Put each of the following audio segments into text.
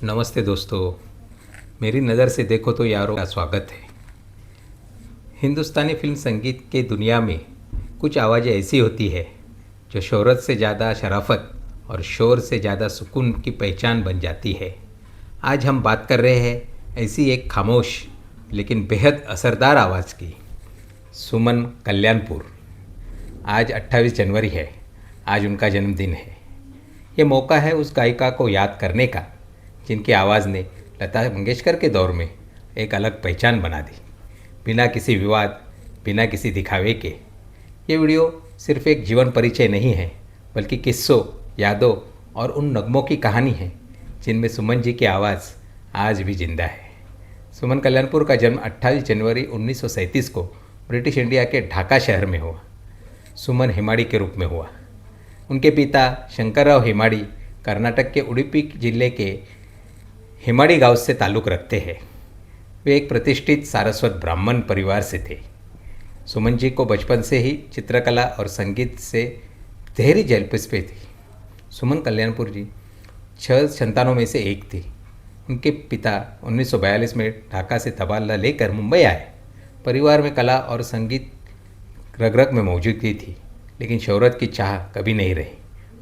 नमस्ते दोस्तों। मेरी नज़र से देखो तो यारों का स्वागत है। हिंदुस्तानी फिल्म संगीत के दुनिया में कुछ आवाज़ें ऐसी होती है जो शोहरत से ज़्यादा शराफत और शोर से ज़्यादा सुकून की पहचान बन जाती है। आज हम बात कर रहे हैं ऐसी एक खामोश लेकिन बेहद असरदार आवाज़ की, सुमन कल्याणपुर। आज 28 जनवरी है। आज उनका जन्मदिन है। ये मौका है उस गायिका को याद करने का जिनकी आवाज़ ने लता मंगेशकर के दौर में एक अलग पहचान बना दी। बिना किसी विवाद, बिना किसी दिखावे के ये वीडियो सिर्फ एक जीवन परिचय नहीं है, बल्कि किस्सों, यादों और उन नगमों की कहानी है जिनमें सुमन जी की आवाज़ आज भी जिंदा है। सुमन कल्याणपुर का जन्म 28 जनवरी 1937 को ब्रिटिश इंडिया के ढाका शहर में हुआ। सुमन हिमाड़ी के रूप में हुआ। उनके पिता शंकरराव हिमाड़ी कर्नाटक के उडुपी जिले के हिमाड़ी गांव से ताल्लुक़ रखते हैं। वे एक प्रतिष्ठित सारस्वत ब्राह्मण परिवार से थे। सुमन जी को बचपन से ही चित्रकला और संगीत से गहरी दिलचस्पी थी। सुमन कल्याणपुर जी 6 संतानों में से एक थी। उनके पिता 1942 में ढाका से तबादला लेकर मुंबई आए। परिवार में कला और संगीत रग-रग में मौजूदगी थी, लेकिन शोहरत की चाह कभी नहीं रही।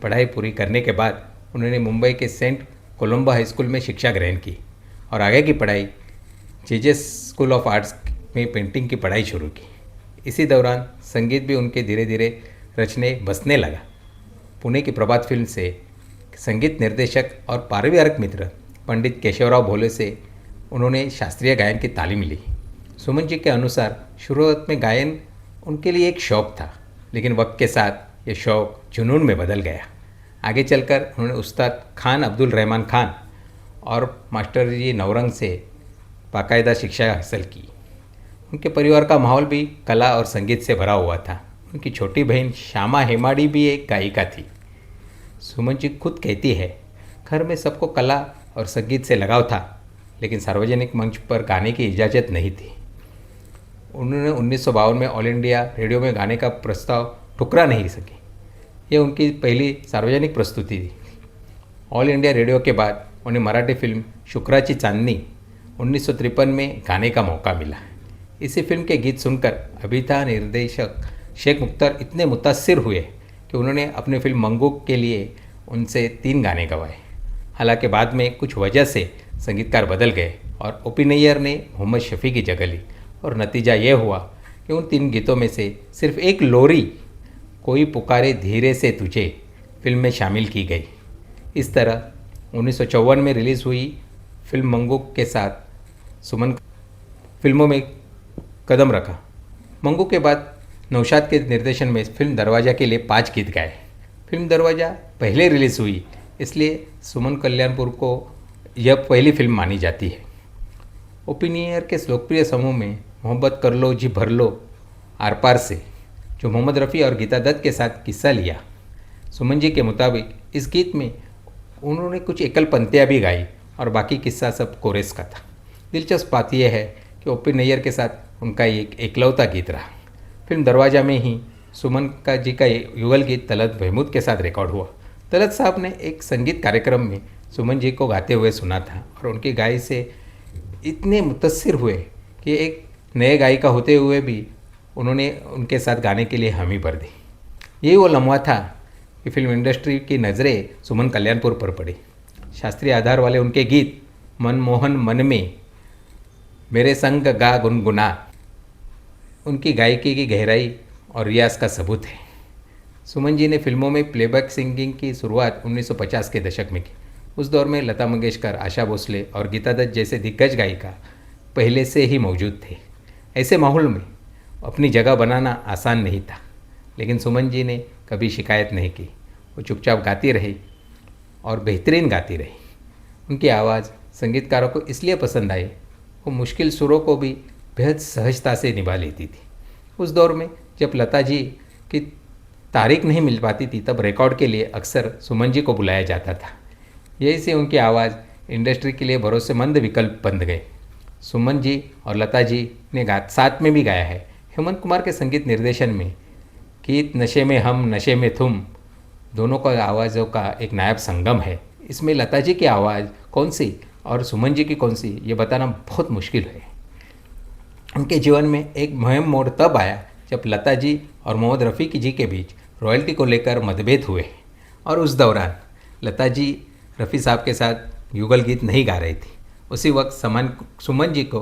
पढ़ाई पूरी करने के बाद उन्होंने मुंबई के सेंट कोलंबो हाई स्कूल में शिक्षा ग्रहण की और आगे की पढ़ाई जेजेस स्कूल ऑफ आर्ट्स में पेंटिंग की पढ़ाई शुरू की। इसी दौरान संगीत भी उनके धीरे धीरे रचने बसने लगा। पुणे की प्रभात फिल्म से संगीत निर्देशक और पारिवारिक मित्र पंडित केशवराव भोले से उन्होंने शास्त्रीय गायन की तालीम ली। सुमन जी के अनुसार शुरुआत में गायन उनके लिए एक शौक़ था, लेकिन वक्त के साथ ये शौक़ जुनून में बदल गया। आगे चलकर उन्होंने उस्ताद खान अब्दुल रहमान खान और मास्टर जी नवरंग से बाकायदा शिक्षा हासिल की। उनके परिवार का माहौल भी कला और संगीत से भरा हुआ था। उनकी छोटी बहन श्यामा हेमाड़ी भी एक गायिका थी। सुमन जी खुद कहती है, घर में सबको कला और संगीत से लगाव था, लेकिन सार्वजनिक मंच पर गाने की इजाज़त नहीं थी। उन्होंने 1952 में ऑल इंडिया रेडियो में गाने का प्रस्ताव ठुकरा नहीं सकी। यह उनकी पहली सार्वजनिक प्रस्तुति थी। ऑल इंडिया रेडियो के बाद उन्हें मराठी फिल्म शुक्राची चांदनी 1953 में गाने का मौका मिला। इसी फिल्म के गीत सुनकर अभिनेता निर्देशक शेख मुख्तार इतने मुतासिर हुए कि उन्होंने अपनी फिल्म मंगूक के लिए उनसे 3 गाने गवाए। हालांकि बाद में कुछ वजह से संगीतकार बदल गए और ओपी नैयर ने मोहम्मद शफ़ी की जगह ली और नतीजा ये हुआ कि उन 3 गीतों में से सिर्फ एक लोरी, कोई पुकारे धीरे से तुझे, फिल्म में शामिल की गई। इस तरह 1954 में रिलीज़ हुई फिल्म मंगूक के साथ सुमन फिल्मों में कदम रखा। मंगूक के बाद नौशाद के निर्देशन में फिल्म दरवाज़ा के लिए 5 गीत गाए। फिल्म दरवाज़ा पहले रिलीज़ हुई, इसलिए सुमन कल्याणपुर को यह पहली फिल्म मानी जाती है। ओपिनियर के लोकप्रिय समूह में मोहब्बत कर लो जी भर लो, आर पार से, जो मोहम्मद रफ़ी और गीता दत्त के साथ किस्सा लिया। सुमन जी के मुताबिक इस गीत में उन्होंने कुछ एकल पंक्तियाँ भी गाई और बाकी किस्सा सब कोरेस का था। दिलचस्प बात यह है कि ओपी नैयर के साथ उनका एक एकलौता गीत रहा। फिल्म दरवाज़ा में ही सुमन का जी का युगल गीत तलत महमूद के साथ रिकॉर्ड हुआ। तलत साहब ने एक संगीत कार्यक्रम में सुमन जी को गाते हुए सुना था और उनकी गाय से इतने मुतासिर हुए कि एक नए गायिका होते हुए भी उन्होंने उनके साथ गाने के लिए हामी भर दी। यही वो लम्हा था कि फिल्म इंडस्ट्री की नज़रें सुमन कल्याणपुर पर पड़ी। शास्त्रीय आधार वाले उनके गीत मनमोहन मन में, मेरे संग गा गुनगुना उनकी गायकी की गहराई और रियाज का सबूत है। सुमन जी ने फिल्मों में प्लेबैक सिंगिंग की शुरुआत 1950 के दशक में की। उस दौर में लता मंगेशकर, आशा भोसले और गीता दत्त जैसे दिग्गज गायिका पहले से ही मौजूद थे। ऐसे माहौल में अपनी जगह बनाना आसान नहीं था, लेकिन सुमन जी ने कभी शिकायत नहीं की। वो चुपचाप गाती रही और बेहतरीन गाती रही। उनकी आवाज़ संगीतकारों को इसलिए पसंद आई, वो मुश्किल सुरों को भी बेहद सहजता से निभा लेती थी। उस दौर में जब लता जी की तारीख नहीं मिल पाती थी, तब रिकॉर्ड के लिए अक्सर सुमन जी को बुलाया जाता था। यही से उनकी आवाज़ इंडस्ट्री के लिए भरोसेमंद विकल्प बन गए। सुमन जी और लता जी ने साथ में भी गाया है। हेमंत कुमार के संगीत निर्देशन में गीत नशे में हम नशे में तुम दोनों का आवाज़ों का एक नायाब संगम है। इसमें लता जी की आवाज़ कौन सी और सुमन जी की कौन सी, ये बताना बहुत मुश्किल है। उनके जीवन में एक मुहिम मोड़ तब आया जब लता जी और मोहम्मद रफ़ी जी के बीच रॉयल्टी को लेकर मतभेद हुए, और उस दौरान लता जी रफ़ी साहब के साथ युगल गीत नहीं गा रही थी। उसी वक्त सुमन जी को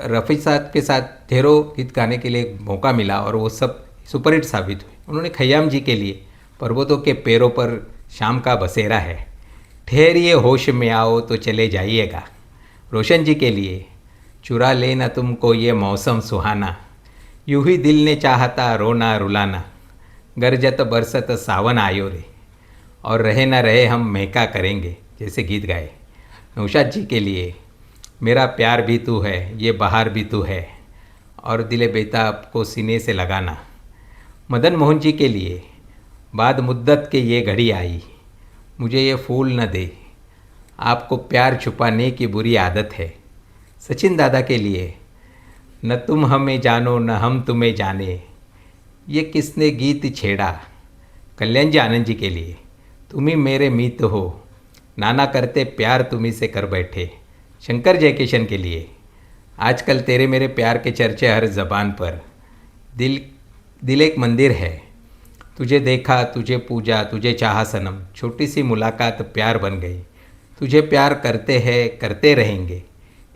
रफ़ी साहब के साथ ढेरों गीत गाने के लिए एक मौका मिला और वो सब सुपरहिट साबित हुए। उन्होंने खयाम जी के लिए पर्वतों के पैरों पर शाम का बसेरा है, ठहरिए होश में आओ तो चले जाइएगा, रोशन जी के लिए चुरा लेना तुमको ये मौसम सुहाना, यूं ही दिल ने चाहता रोना रुलाना, गरजत बरसत सावन आयो रे, और रहे ना रहे हम महका करेंगे जैसे गीत गाए। नौशाद जी के लिए मेरा प्यार भी तू है, ये बहार भी तू है, और दिले बेताब को सीने से लगाना। मदन मोहन जी के लिए बाद मुद्दत के ये घड़ी आई, मुझे ये फूल न दे, आपको प्यार छुपाने की बुरी आदत है। सचिन दादा के लिए न तुम हमें जानो न हम तुम्हें जाने, ये किसने गीत छेड़ा। कल्याण जी आनंद जी के लिए तुम ही मेरे मीत हो, नाना करते प्यार तुम्ही से कर बैठे। शंकर जयकिशन के लिए आजकल तेरे मेरे प्यार के चर्चे हर ज़बान पर, दिल एक मंदिर है, तुझे देखा तुझे पूजा तुझे चाहा सनम, छोटी सी मुलाकात प्यार बन गई, तुझे प्यार करते हैं करते रहेंगे,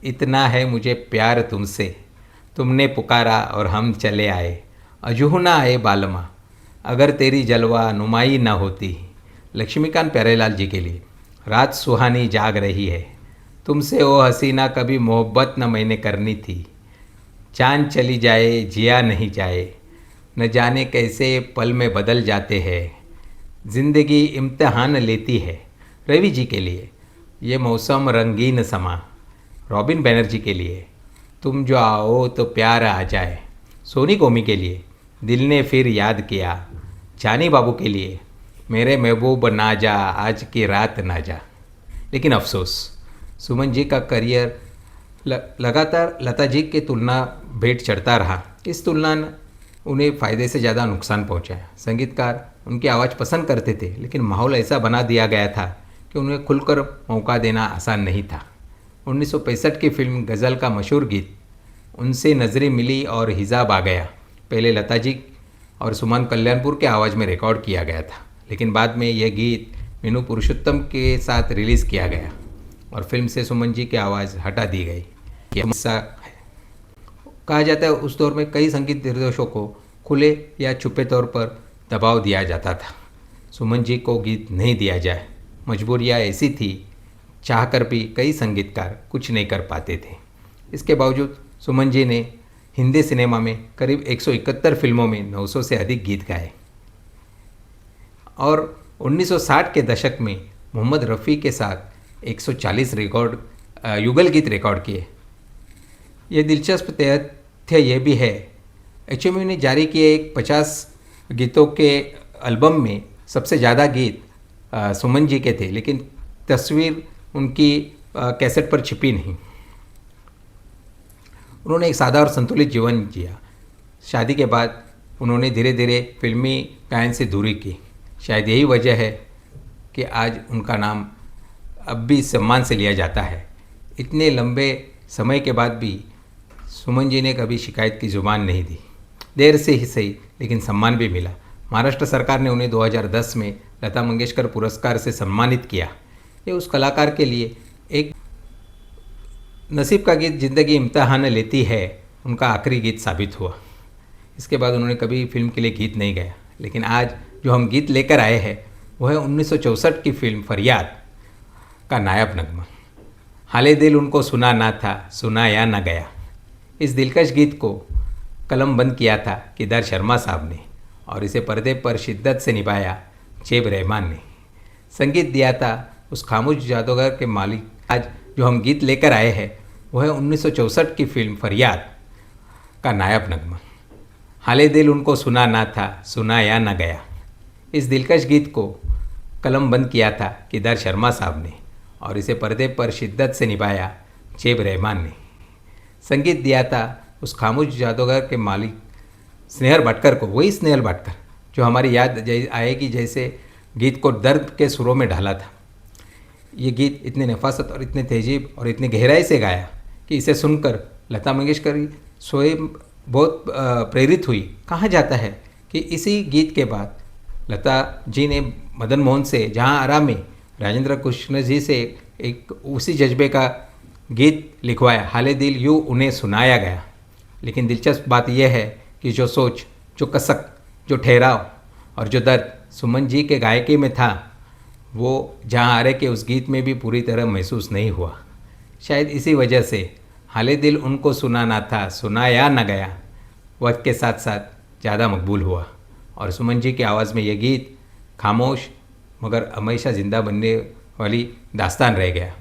इतना है मुझे प्यार तुमसे, तुमने पुकारा और हम चले आए, अजूह ना आए बालमा, अगर तेरी जलवा नुमाई ना होती। लक्ष्मीकांत प्यारेलाल जी के लिए रात सुहानी जाग रही है, तुमसे ओ हसीना कभी मोहब्बत न मैंने करनी थी, चांद चली जाए जिया नहीं जाए, न जाने कैसे पल में बदल जाते हैं, ज़िंदगी इम्तिहान लेती है। रवि जी के लिए ये मौसम रंगीन समा, रॉबिन बैनर्जी के लिए तुम जो आओ तो प्यार आ जाए, सोनी कोमी के लिए दिल ने फिर याद किया, जानी बाबू के लिए मेरे महबूब ना जा आज की रात ना जा। लेकिन अफसोस सुमन जी का करियर लगातार लता जी की तुलना भेंट चढ़ता रहा। इस तुलना ने उन्हें फ़ायदे से ज़्यादा नुकसान पहुंचाया। संगीतकार उनकी आवाज़ पसंद करते थे, लेकिन माहौल ऐसा बना दिया गया था कि उन्हें खुलकर मौका देना आसान नहीं था। 1965 की फिल्म गज़ल का मशहूर गीत उनसे नजरें मिली और हिजाब आ गया पहले लता जी और सुमन कल्याणपुर के आवाज़ में रिकॉर्ड किया गया था, लेकिन बाद में यह गीत मीनू पुरुषोत्तम के साथ रिलीज़ किया गया और फिल्म से सुमन जी की आवाज़ हटा दी गई। यह हिस्सा है। कहा जाता है उस दौर में कई संगीत निर्देशकों को खुले या छुपे तौर पर दबाव दिया जाता था, सुमन जी को गीत नहीं दिया जाए। मजबूरियाँ ऐसी थी, चाहकर भी कई संगीतकार कुछ नहीं कर पाते थे। इसके बावजूद सुमन जी ने हिंदी सिनेमा में करीब 171 फिल्मों में 900 से अधिक गीत गाए और 1960 के दशक में मोहम्मद रफ़ी के साथ 140 युगल गीत रिकॉर्ड किए। ये दिलचस्प तथ्य यह भी है, HMV ने जारी किए एक 50 गीतों के एल्बम में सबसे ज़्यादा गीत सुमन जी के थे, लेकिन तस्वीर उनकी कैसेट पर छिपी नहीं। उन्होंने एक सादा और संतुलित जीवन जिया। शादी के बाद उन्होंने धीरे धीरे फिल्मी गायन से दूरी की। शायद यही वजह है कि आज उनका नाम अब भी सम्मान से लिया जाता है। इतने लंबे समय के बाद भी सुमन जी ने कभी शिकायत की ज़ुबान नहीं दी। देर से ही सही, लेकिन सम्मान भी मिला। महाराष्ट्र सरकार ने उन्हें 2010 में लता मंगेशकर पुरस्कार से सम्मानित किया। ये उस कलाकार के लिए एक नसीब का गीत ज़िंदगी इम्तिहान लेती है उनका आखिरी गीत साबित हुआ। इसके बाद उन्होंने कभी फिल्म के लिए गीत नहीं गाया, लेकिन आज जो हम गीत लेकर आए हैं वह है 1964 की फिल्म फरियाद का नायब नगमा। हाले दिल उनको सुना ना था, सुनाया ना गया। इस दिलकश गीत को कलम बंद किया था केदार शर्मा साहब ने और इसे पर्दे पर शिद्दत से निभाया जेब रहमान ने। संगीत दिया था उस खामोश जादूगर के मालिक। आज जो हम गीत लेकर आए हैं वह है 1964 की फिल्म फरियाद का नायब नगमा। हाले दिल उनको सुना ना था, सुनाया ना गया। इस दिलकश गीत को कलम बंद किया था केदार शर्मा साहब ने और इसे पर्दे पर शिद्दत से निभाया जेब रहमान ने। संगीत दिया था उस खामोश जादूगर के मालिक स्नेहल भाटकर को, वही स्नेहल भाटकर जो हमारी याद आएगी जैसे गीत को दर्द के सुरों में ढाला था। ये गीत इतने नफासत और इतने तहजीब और इतने गहराई से गाया कि इसे सुनकर लता मंगेशकर स्वयं बहुत प्रेरित हुई। कहा जाता है कि इसी गीत के बाद लता जी ने मदन मोहन से जहाँ आराम में राजेंद्र कृष्ण जी से एक उसी जज्बे का गीत लिखवाया, हाले दिल यूँ उन्हें सुनाया गया। लेकिन दिलचस्प बात यह है कि जो सोच, जो कसक, जो ठहराव और जो दर्द सुमन जी के गायकी में था, वो जहाँ आरे के उस गीत में भी पूरी तरह महसूस नहीं हुआ। शायद इसी वजह से हाले दिल उनको सुनाना था, सुनाया न गया, वक्त के साथ साथ ज़्यादा मकबूल हुआ और सुमन जी की आवाज़ में यह गीत खामोश मगर हमेशा ज़िंदा बनने वाली दास्तान रह गया।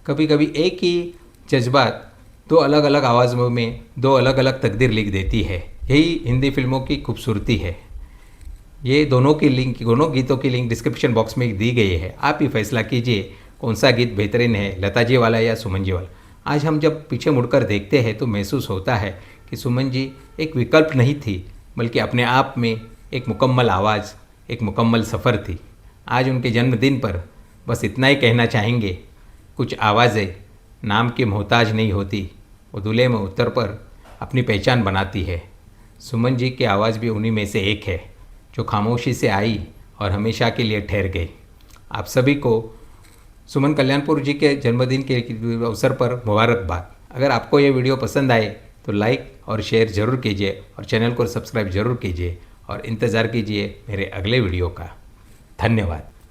कभी कभी एक ही जज्बात दो अलग अलग आवाज़ों में दो अलग अलग तकदीर लिख देती है। यही हिंदी फिल्मों की खूबसूरती है। ये दोनों गीतों की लिंक डिस्क्रिप्शन बॉक्स में दी गई है। आप ही फैसला कीजिए कौन सा गीत बेहतरीन है, लता जी वाला या सुमन जी वाला। आज हम जब पीछे मुड़कर देखते हैं तो महसूस होता है कि सुमन जी एक विकल्प नहीं थी, बल्कि अपने आप में एक मुकम्मल आवाज़, एक मुकम्मल सफ़र थी। आज उनके जन्मदिन पर बस इतना ही कहना चाहेंगे, कुछ आवाज़ें नाम की मोहताज नहीं होती, वो दूल्हे में उतर पर अपनी पहचान बनाती है। सुमन जी की आवाज़ भी उन्हीं में से एक है, जो खामोशी से आई और हमेशा के लिए ठहर गई। आप सभी को सुमन कल्याणपुर जी के जन्मदिन के अवसर पर मुबारकबाद। अगर आपको ये वीडियो पसंद आए तो लाइक और शेयर ज़रूर कीजिए और चैनल को सब्सक्राइब ज़रूर कीजिए और इंतज़ार कीजिए मेरे अगले वीडियो का। धन्यवाद।